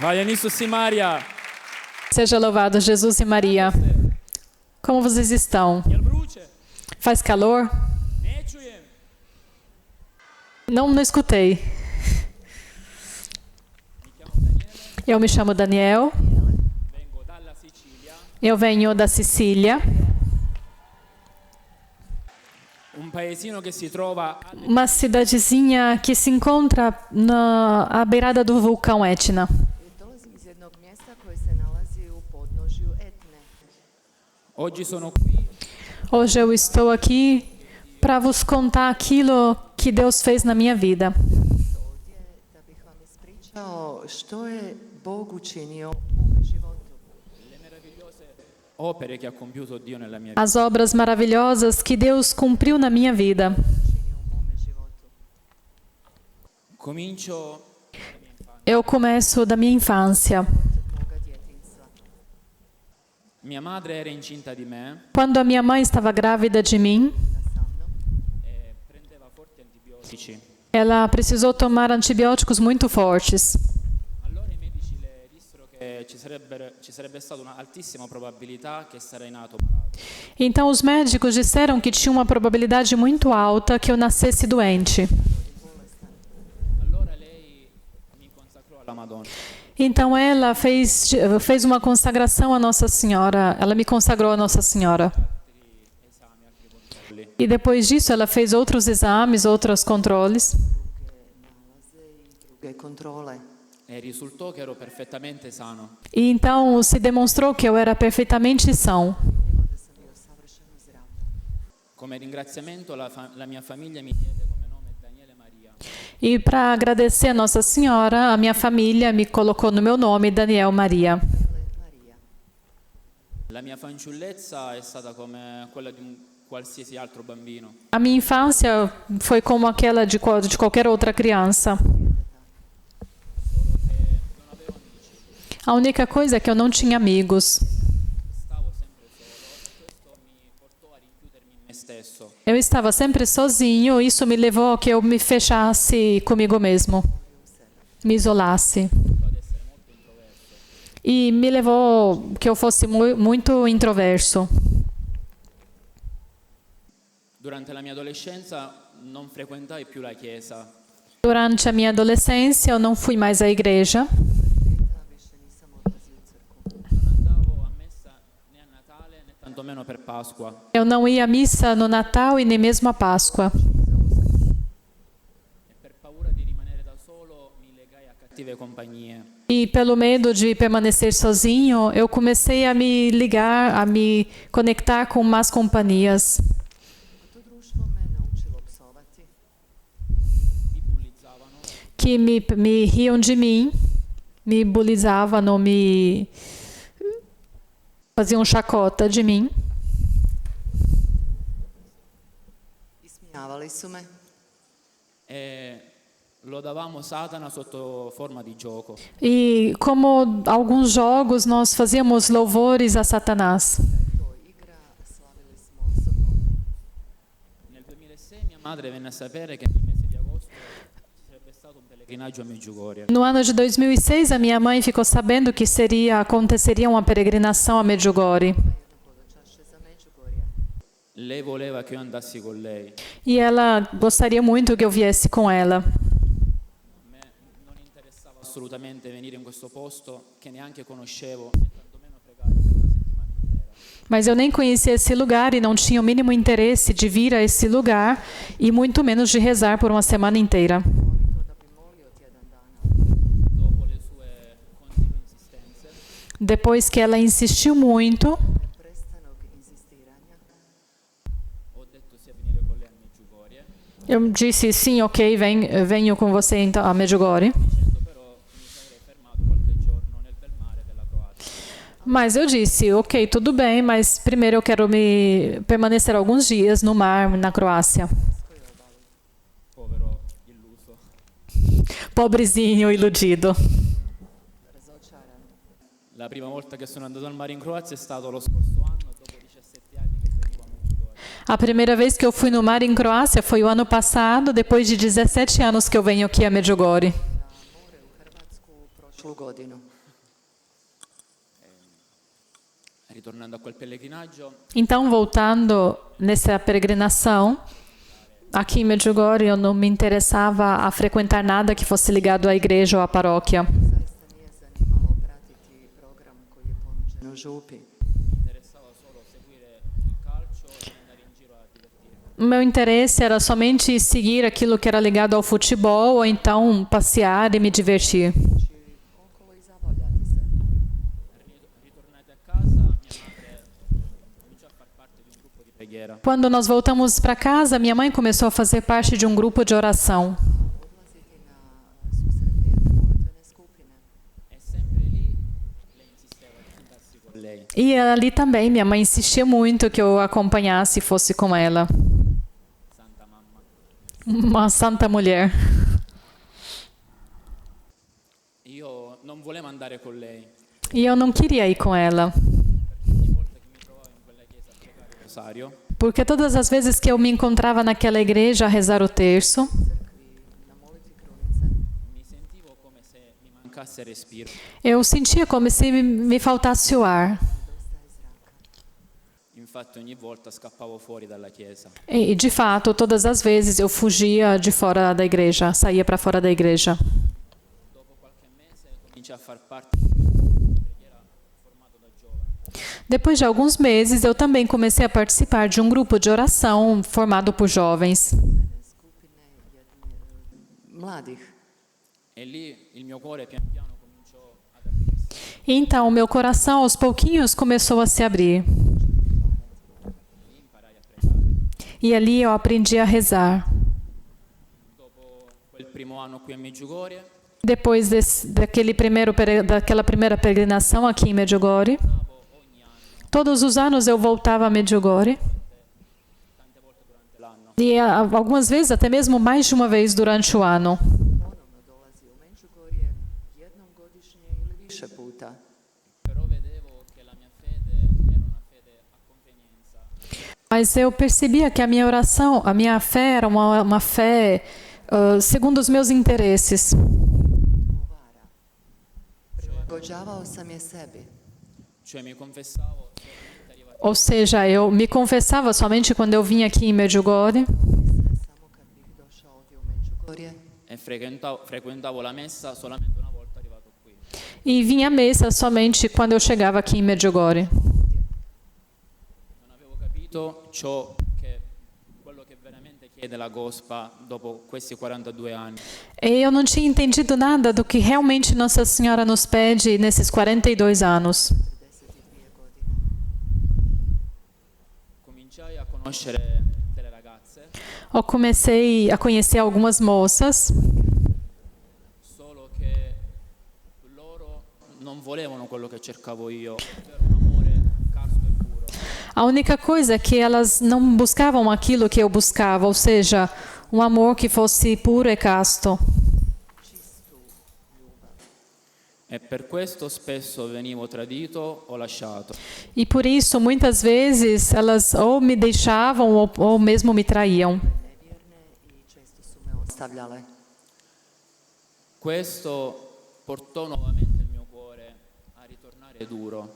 Hvala Isus i Marija. Seja louvado Jesus e Maria. Como vocês estão? Jel vruće? Faz calor? Ne čujem. Não escutei. Eu me chamo Daniel. Vengo dalla Sicilia, Eu venho da Sicília, un paesino che si trova uma cidadezinha que se encontra à beirada do vulcão Etna. Dolazim iz jednog mjesta koje se nalazi u podnožju Etne. Oggi sono qui Hoje eu estou aqui para vos contar aquilo que Deus fez na minha vida. Ovdje da bih vam ispričao što je Bog učinio u mome životu. le meravigliose opere che ha compiuto Dio nella mia vita. As obras maravilhosas que Deus cumpriu na minha vida. Učinio u mome životu. Comincio Eu começo da minha infância. Moga djetinjstva. mia madre era incinta di me Quando a minha mãe estava grávida de mim, Sa mnom. e prendeva forti antibiotici. ela precisou tomar antibióticos muito fortes. Allora i medici le dissero che ci sarebbe stata una altissima probabilità che sarei nato malato. Então os médicos disseram que tinha uma probabilidade muito alta que eu nascesse doente. Allora lei mi consacrò alla Madonna. Então ela fez uma consagração a Nossa Senhora. Ela me consagrou a Nossa Senhora. Esami, altri controlli. E depois disso ela fez outros exames, outros controles. Nalaze i druge kontrole. E risultò che ero perfettamente sano. E então se demonstrou que eu era perfeitamente são. Evo da sam bio savršeno zdrav. Come ringraziamento la mia famiglia mi diede come nome Daniele Maria. E para agradecer a Nossa Senhora, a minha família me colocou no meu nome Daniel Maria. Maria. La mia fanciullezza è stata come quella di un qualsiasi altro bambino. A minha infância foi como aquela de qualquer outra criança. A única coisa é que eu não tinha amigos. Stavo sempre solo e questo mi portò a rinchiudermi in me stesso. Eu estava sempre sozinho, isso me levou a que eu me fechasse comigo mesmo, me isolasse. Ad essere molto introverso. E me levou que eu fosse muito introverso. Durante la mia adolescenza non frequentai più la chiesa. Durante a minha adolescência, eu não fui mais à igreja. Više nisam odlazio u crkvu. Non andavo a messa né a Natale né tantomeno per Pasqua. Eu não ia à missa no Natal e nem mesmo à Páscoa. E per paura di rimanere da solo mi legai a cattive compagnie. E pelo medo de permanecer sozinho, eu comecei a me ligar, a me conectar com más companhias. To društvo me naučilo psovati. Mi bullizzavano, Que me riam de mim, me bulizavam, me faziam chacota de mim. Ismijavali su me. e lodavamo Satana sotto forma di gioco. E como alguns jogos, nós fazíamos louvores a Satanás. To igra, slavili smo Sotonu. Nel 2006 mia madre venne a sapere che nel mese di agosto ci sarebbe stato un pellegrinaggio a Medjugorje. No ano de 2006, a minha mãe ficou sabendo que aconteceria uma peregrinação a Medjugorje. Jedno hodočašće za Međugorje. Lei voleva che io andassi con lei. E ela gostaria muito que eu viesse com ela. A me non interessava assolutamente venire in questo posto che neanche conoscevo né tantomeno pregare per una settimana intera. Mas eu nem conhecia esse lugar e não tinha o mínimo interesse de vir a esse lugar e muito menos de rezar por uma semana inteira. To da bi molio tjedan dana. Dopo le sue continue insistenze, Depois que ela insistiu muito, Neprestanog inzistiranja. ho detto sia venire con lei a Medjugorje, eu disse sim, ok, venho com você então a Medjugorje. dicendo però mi sarei fermato qualche giorno nel bel mare della Croazia. Mas eu disse, ok, tudo bem, mas primeiro eu quero permanecer alguns dias no mar, na Croácia. Povero illuso. Pobrezinho, iludido. Razočaran. La prima volta che sono andato al mare in Croazia è stato lo scorso anno, dopo 17 anni che venivo a Medjugorje. A primeira vez que eu fui no mar em Croácia foi o ano passado, depois de 17 anos que eu venho aqui a Medjugorje. Na more u Hrvatsku prošlu godinu. Ritornando a quel pellegrinaggio, Então, voltando nessa peregrinação, aqui em Medjugorje eu não me interessava a frequentar nada que fosse ligado à igreja ou à paróquia. Zaista nije zanimalo pratiti program koji je ponuđen u župi. mi interessava solo seguire il calcio e andare in giro a divertirmi. O meu interesse era somente seguir aquilo que era ligado ao futebol ou então passear e me divertir. Okolo i zabavljati se. Ritornati a casa, mia madre cominciò a far parte di un gruppo di preghiera. Quando nós voltamos para casa, minha mãe começou a fazer parte de um grupo de oração. Odlaziti na susrete jedne molitvene skupine. E sempre lì lei insisteva di andassi con lei. E ali também minha mãe insistia muito que eu acompanhasse e fosse com ela. Santa mamma. Uma santa mulher. Io non volevo andare con lei, E eu não queria ir com ela, ogni volta che mi trovavo in quella chiesa a pregare il rosario, porque todas as vezes que eu me encontrava naquela igreja a rezar o terço, Crkvi na molitvi krunice. mi sentivo come se mi mancasse respiro. eu sentia como se me faltasse o ar. Nedostaje zraka. Infatti ogni volta scappavo fuori dalla chiesa. E de fato, todas as vezes eu fugia de fora da igreja, saía para fora da igreja. Dopo qualche mese cominciai a far parte di un gruppo di preghiera formato da giovani. Depois de alguns meses, eu também comecei a participar de um grupo de oração formado por jovens. Skupine mladih. E lì il mio cuore pian piano cominciò ad aprirsi. E então, meu coração aos pouquinhos começou a se abrir. Lì imparai a pregare. E ali eu aprendi a rezar. Dopo quel primo anno qui a Medjugorje, Depois daquela primeira peregrinação aqui em Medjugorje, ogni anno, todos os anos eu voltava a Medjugorje. tante volte durante l'anno. E algumas vezes, até mesmo mais de uma vez durante o ano. Ponovno dolazi u Međugorje jednom godišnje ili više puta. Però vedevo che la mia fede era una fede a convenienza. Mas eu percebia que a minha oração, a minha fé era uma fé segundo os meus interesses. Odgovara. Prilagođavao sam je sebi. Cioè mi confessavo solamente arrivati Ou seja, eu me confessava somente quando eu vinha aqui em Medjugorje. Se samo kad bih došao ovdje u Međugorje. e frequentavo la messa solamente una volta arrivato qui. E vinha à missa somente quando eu chegava aqui em Medjugorje. Non avevo capito quello che veramente chiede la Gospa dopo questi 42 anni. E eu não tinha entendido nada do que realmente Nossa Senhora nos pede nesses 42 anos. 42 godine. Cominciai a conoscere delle ragazze, Eu comecei a conhecer algumas moças, solo che loro non volevano quello che cercavo io, ovvero un amore casto e puro. a única coisa é que elas não buscavam aquilo que eu buscava, ou seja, um amor que fosse puro e casto. Čistu ljubav. E per questo spesso venivo tradito o lasciato. E por isso, muitas vezes, elas ou me deixavam ou mesmo me traíam. Nevjerne i često su me ostavljale. Questo portò nuovamente il mio cuore a ritornare duro.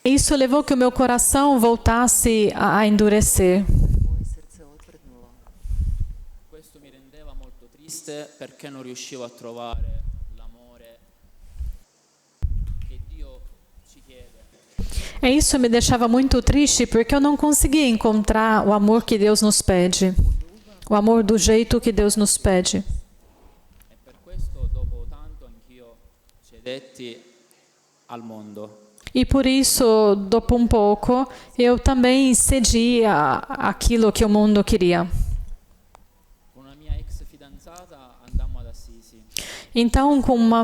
Isso levou que o meu coração voltasse a endurecer. Moje srce otvrdnulo. Questo mi rendeva molto triste perché non riuscivo a trovare l'amore che Dio ci chiede. E isso me deixava muito triste porque eu não conseguia encontrar o amor que Deus nos pede. O amor do jeito que Deus nos pede. E per questo dopo tanto anch'io cedetti al mondo. E por isso, dopo um pouco, eu também cedi aquilo que o mundo queria. Con una mia ex fidanzata andammo ad Assisi. Então, com uma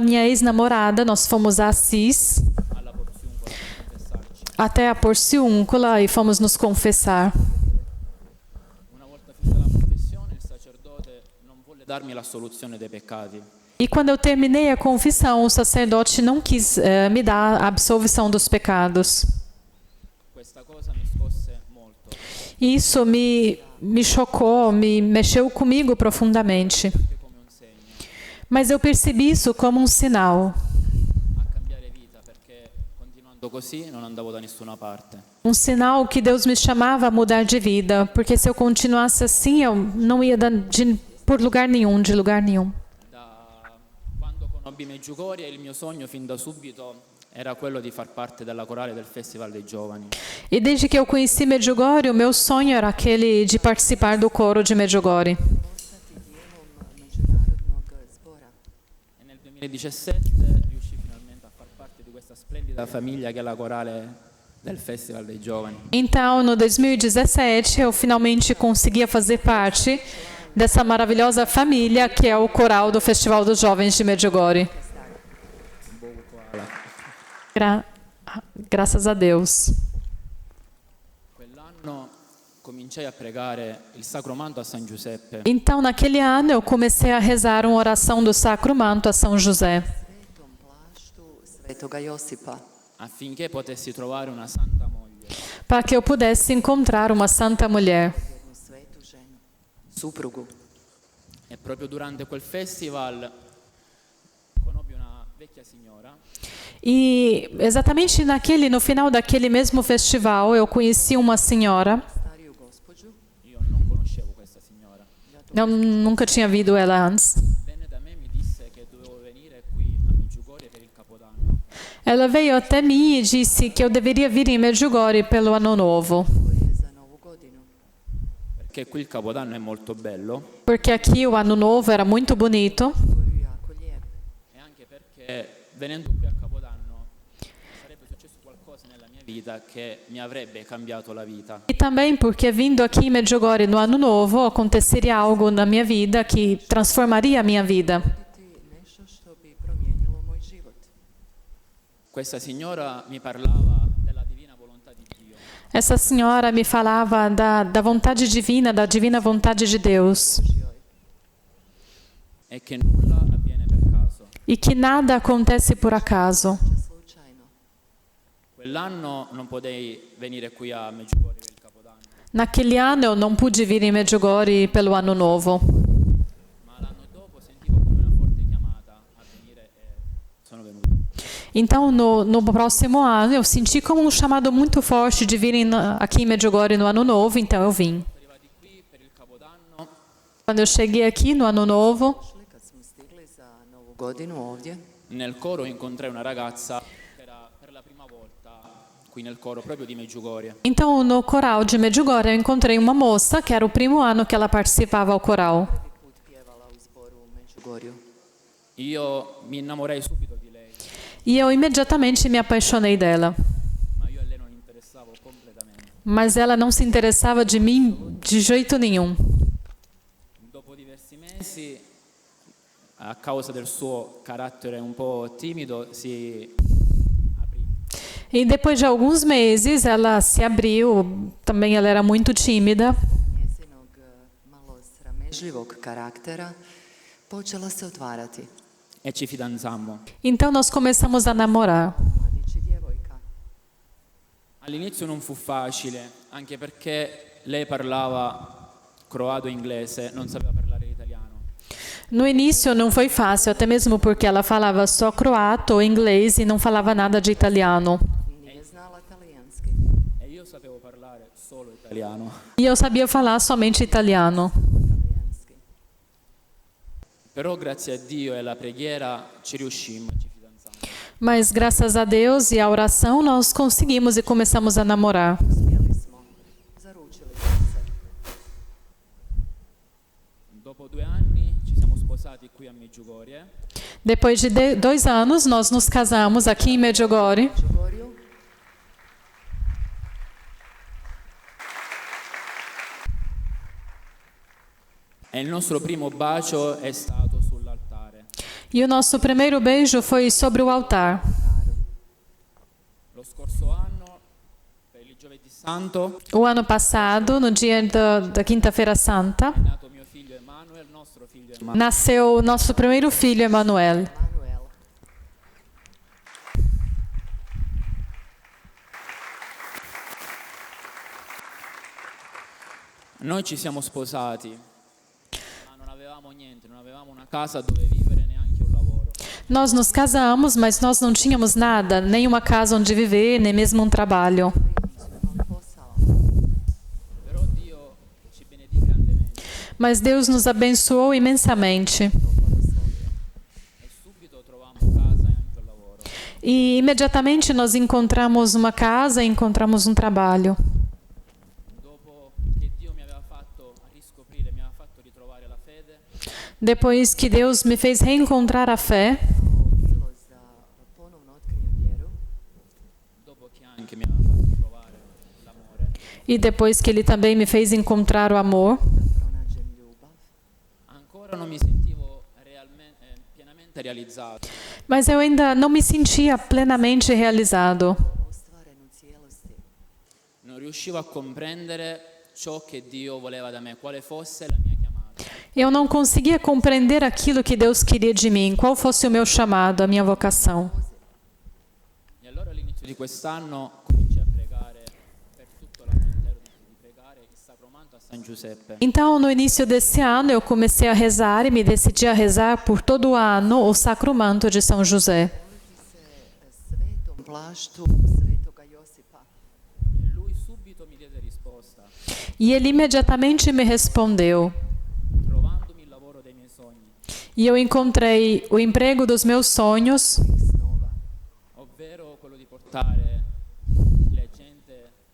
minha ex-namorada, nós fomos a Assis, Alla Porziuncola per confessarci. até a Porciúncula e fomos nos confessar. Una volta finita la confessione, il sacerdote non volle darmi l'assoluzione dei peccati. E quando eu terminei a confissão, o sacerdote não quis me dar a absolvição dos pecados. Questa cosa mi scosse molto, E isso me chocou, me mexeu comigo profundamente. anche come un segno Mas eu percebi isso como um sinal. a cambiare vita perché continuando continuando così non andavo da nessuna parte. Um sinal que Deus me chamava a mudar de vida, porque se eu continuasse assim, eu não ia por lugar nenhum, de lugar nenhum. Da quando conobbi Medjugorje, il mio sogno fin da subito era quello di far parte della corale del Festival dei Giovani. E desde que eu conheci Medjugorje, o meu sonho era aquele de participar do coro de Medjugorje. Postati dijelom međunarodnog zbora. E nel 2017 riuscii finalmente a far parte di questa splendida famiglia che è la corale del Festival dei Giovani. Então, no 2017, eu finalmente conseguia fazer parte dessa maravilhosa família que é o coral do Festival dos Jovens de Medjugorje. Graças a Deus. Quell'anno cominciai a pregare il Sacro Manto a San Giuseppe Então, naquele ano, eu comecei a rezar uma oração do Sacro Manto a São José, Svetom plaštu Svetoga Josipa. affinché potessi trovare una santa moglie. para que eu pudesse encontrar uma santa mulher. Jednu svetu ženu, suprugu. E proprio durante quel festival conobbi una vecchia signora E exatamente no final daquele mesmo festival, eu conheci uma senhora. Stariju gospođu. io non conoscevo questa signora. Eu nunca tinha visto ela antes. Venne da me e mi disse che dovevo venire qui a Medjugorje per il Capodanno. Ela veio até mim e disse que eu deveria vir em Medjugorje pelo Ano Novo, Koji je za Novu godinu. Perché qui il Capodanno è molto bello porque aqui o Ano Novo era muito bonito Goru jako lijep. e anche perché venendo qui al Capodanno sarebbe successo qualcosa nella mia vita che mi avrebbe cambiato la vita. e também porque vindo aqui em Medjugorje no Ano Novo aconteceria algo na minha vida que transformaria a minha vida. Biti nešto što bi promijenilo moj život. Questa signora mi parlava della divina volontà di Dio Essa senhora me falava da vontade divina, da divina vontade de Deus, Božjoj. e che nulla avviene per caso. e que nada acontece por acaso. Če slučajno. Quell'anno non potei venire qui a Medjugorje per il Capodanno, Naquele ano eu não pude vir em Medjugorje pelo Ano Novo, ma l'anno dopo sentivo come una forte chiamata a venire e sono venuto. então no próximo ano eu senti como um chamado muito forte de vir aqui em Medjugorje no Ano Novo, então eu vim. Arrivati qui per il Capodanno, Quando eu cheguei aqui no Ano Novo, Šli kad smo stigli za Novu godinu ovdje, nel coro incontrai una ragazza che era per la prima volta qui nel coro proprio di Medjugorje. então no coral de Medjugorje eu encontrei uma moça que era o primo ano que ela participava ao coral. prvi put pjevala u zboru u Međugorju. Io mi innamorai subito di lei, E eu imediatamente me apaixonei dela. ma io a lei non interessavo completamente. Mas ela não se interessava de mim de jeito nenhum. Dopo diversi mesi, a causa del suo carattere un po' timido, si aprì. E depois de alguns meses ela se abriu, também ela era muito tímida. Njezinog malo sramežljivog karaktera počela se otvarati. E ci fidanzammo. Então nós começamos a namorar. Mladić i djevojka. All'inizio non fu facile, anche perché lei parlava croato e inglese, non sapeva parlare italiano. No início não foi fácil, até mesmo porque ela falava só croato, inglês e não falava nada de italiano. Nije znala talijanski. E io sapevo parlare solo italiano. E eu sabia falar somente italiano. Talijanski. Però grazie a Dio e alla preghiera ci riuscimmo e ci fidanzammo. Mas graças a Deus e à oração nós conseguimos e começamos a namorar. Uspjeli smo. Zaručili smo se. Dopo 2 anni ci siamo sposati qui a Medjugorje Depois de 2 anos nós nos casamos aqui em Medjugorje. Međugorju. e il nostro primo bacio è stato sull'altare. E o nosso primeiro beijo foi sobre o altar. Lo scorso anno, per il Giovedì Santo, O ano passado, no dia da Quinta-feira Santa, è nato mio figlio Emanuele, nostro figlio Emanuele. nasceu o nosso primeiro filho, Emanuel. Manuel. Noi ci siamo sposati, ma non avevamo niente, non avevamo una casa dove vivere, neanche un lavoro. Nós nos casamos, mas nós não tínhamos nada, nem uma casa onde viver, nem mesmo um trabalho. imali posao. Però Dio ci benedì grandemente Mas Deus nos abençoou imensamente. e subito trovammo casa e anche un lavoro. E imediatamente nós encontramos uma casa e encontramos um trabalho. Dopo che Dio mi aveva fatto riscoprire, mi aveva fatto ritrovare la fede, Depois que Deus me fez reencontrar a fé, Milost da ponovno otkrijem vjeru. dopo che anche mi aveva fatto trovare l'amore, e depois que Ele também me fez encontrar o amor, Da pronađem ljubav. ancora non mi sentivo pienamente realizzato. mas eu ainda não me sentia plenamente realizado. Ostvaren u cijelosti. Non riuscivo a comprendere ciò che Dio voleva da me, quale fosse la mia chiamata. Eu não conseguia compreender aquilo que Deus queria de mim, qual fosse o meu chamado, a minha vocação. E allora all'inizio di quest'anno cominciai a pregare per tutto l'anno intero, di pregare il Sacromanto a San Giuseppe. Então, no início desse ano, eu comecei a rezar e me decidi a rezar por todo o ano o Sacromanto de São José. Moliti se svetom plaštu svetoga Josipa. E lui subito mi diede risposta, E ele imediatamente me respondeu. trovandomi il lavoro dei miei sogni, E eu encontrei o emprego dos meus sonhos, Snova. ovvero quello di portare la gente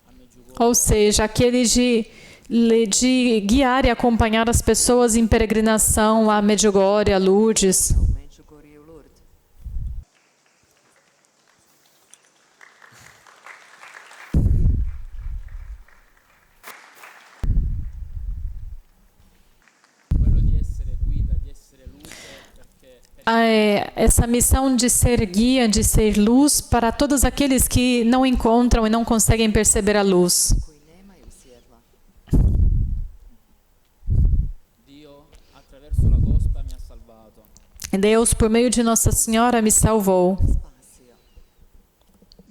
a Medjugorje ou seja, aquele de guiar e acompanhar as pessoas em peregrinação a Medjugorje, a Lourdes. U Međugorju u Lourdes. quello di essere guida, di essere luce, perché Essa missão de ser guia, de ser luz para todos aqueles que não encontram e não conseguem perceber a luz. Koji nemaju svjetla. Dio attraverso la Gospa mi ha salvato. Deus, por meio de Nossa Senhora, me salvou. Spasio.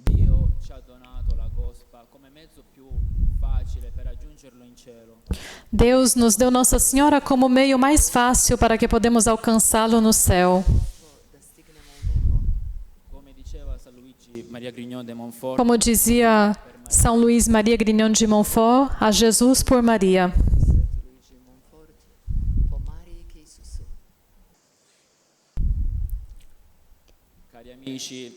Dio ci ha donato la Gospa come mezzo più facile per raggiungerlo in cielo. Deus nos deu Nossa Senhora como meio mais fácil para que podemos alcançá-lo no céu. Da stignemo u nebo. Come diceva San Luigi Maria Grignon de Montfort, Como dizia São Luís Maria Grignon de Montfort, a Jesus por Maria. Sveti Luigi Montfort. Po Mariji k Isusu. cari amici,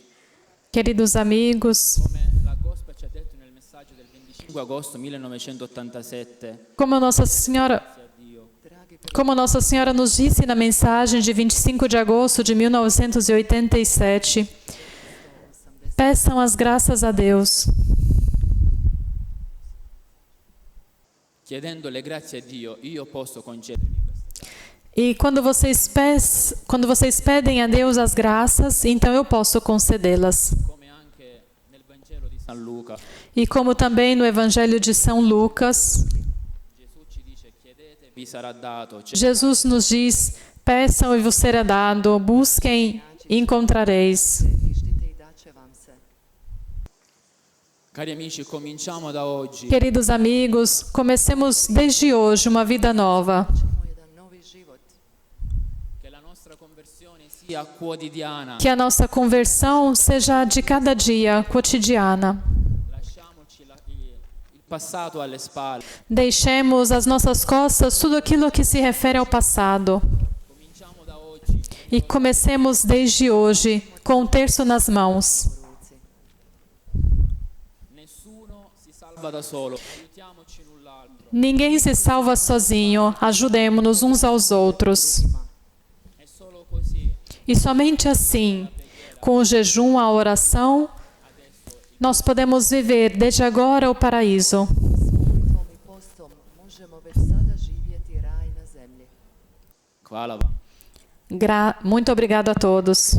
Queridos amigos, come la Gospa ci ha detto nel messaggio del 25 agosto 1987, como Nossa Senhora, grazie a Dio, Dragi como Nossa Senhora nos disse na mensagem de 25 de agosto de 1987, peçam as graças a Deus. chiedendo le grazie a Dio, io posso concedervi queste grazie. E quando vocês pedem a Deus as graças, então eu posso concedê-las. Come anche nel Vangelo di San Luca, E como também no Evangelho de São Lucas, Gesù ci dice chiedete, vi sarà dato, Jesus nos diz, peçam e vos será dado, busquem e encontrareis. tištite i daće vam se. Cari amici, cominciamo da oggi Queridos amigos, comecemos desde hoje uma vida nova. Čemo jedan novi život. che la nostra conversione sia quotidiana. Que a nossa conversão seja de cada dia, cotidiana. Lasciamoci il passato alle spalle. Deixemos às nossas costas tudo aquilo que se refere ao passado. Cominciamo da oggi. E comecemos desde hoje, com o terço nas mãos. Ruci. Nessuno si salva da solo. Aiutiamoci l'un l'altro. Ninguém se salva sozinho, ajudemo-nos uns aos outros. È solo così E somente assim, com o jejum, a oração, nós podemos viver desde agora o paraíso. S molitvom i postom možemo već sada živjeti raj na zemlji. Hvala vam. Muito obrigado a todos.